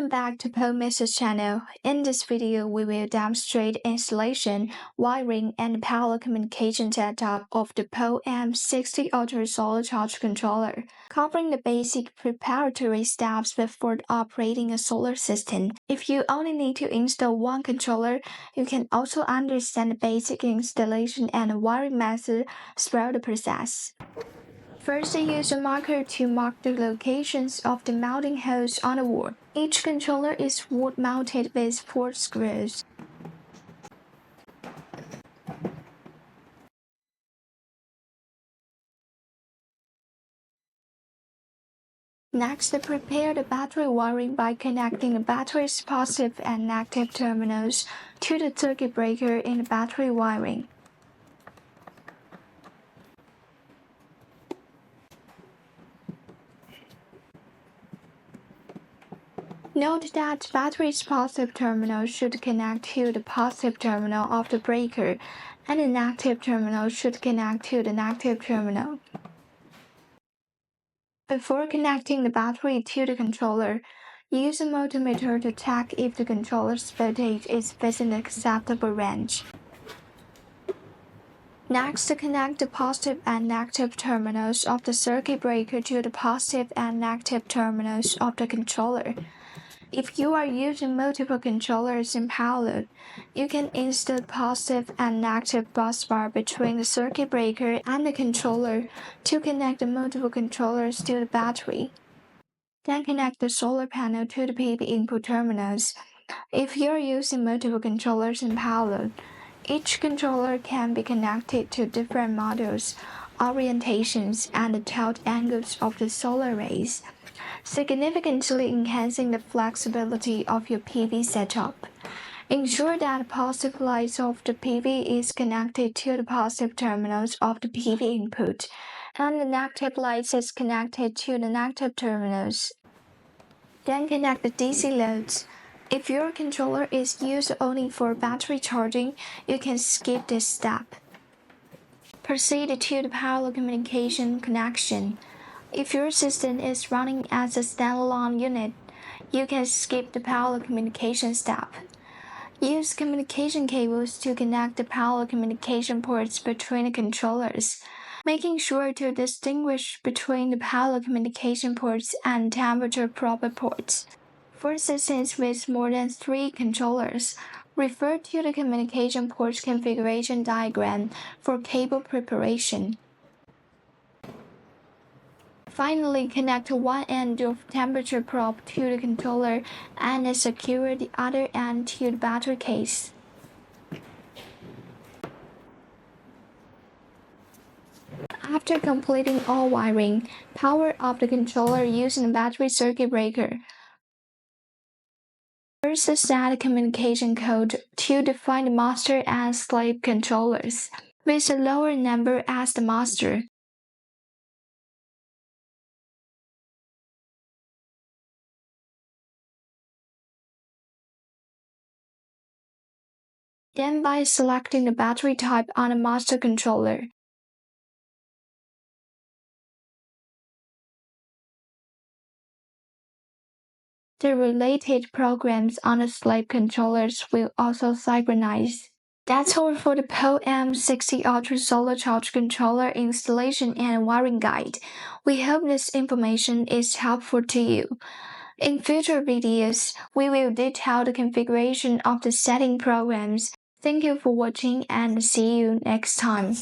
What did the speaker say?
Welcome back to POW M60 channel. In this video, we will demonstrate installation, wiring, and power communication setup of the POW M60 ULTRA solar charge controller, covering the basic preparatory steps before operating a solar system. If you only need to install one controller, you can also understand the basic installation and wiring method throughout the process. First, use a marker to mark the locations of the mounting holes on the wall. Each controller is wall-mounted with 4 screws. Next, prepare the battery wiring by connecting the battery's positive and negative terminals to the circuit breaker in the battery wiring. Note that battery's positive terminal should connect to the positive terminal of the breaker, and the negative terminal should connect to the negative terminal. Before connecting the battery to the controller, use a multimeter to check if the controller's voltage is within the acceptable range. Next, connect the positive and negative terminals of the circuit breaker to the positive and negative terminals of the controller. If you are using multiple controllers in parallel, you can insert positive and negative bus bar between the circuit breaker and the controller to connect the multiple controllers to the battery. Then connect the solar panel to the PV input terminals. If you are using multiple controllers in parallel, each controller can be connected to different models, orientations, and tilt angles of the solar rays, significantly enhancing the flexibility of your PV setup. Ensure that the positive light of the PV is connected to the positive terminals of the PV input, and the negative light is connected to the negative terminals. Then connect the DC loads. If your controller is used only for battery charging, you can skip this step. Proceed to the power communication connection. If your system is running as a standalone unit, you can skip the power communication step. Use communication cables to connect the power communication ports between the controllers, making sure to distinguish between the power communication ports and temperature prober ports. For systems with more than 3 controllers, refer to the communication port configuration diagram for cable preparation. Finally, connect one end of temperature probe to the controller and secure the other end to the battery case. After completing all wiring, power up the controller using the battery circuit breaker. First, set a communication code to define the master and slave controllers, with a lower number as the master. Then by selecting the battery type on the master controller. The related programs on the slave controllers will also synchronize. That's all for the POW M60 ULTRA solar charge controller installation and wiring guide. We hope this information is helpful to you. In future videos, we will detail the configuration of the setting programs. Thank you for watching and see you next time.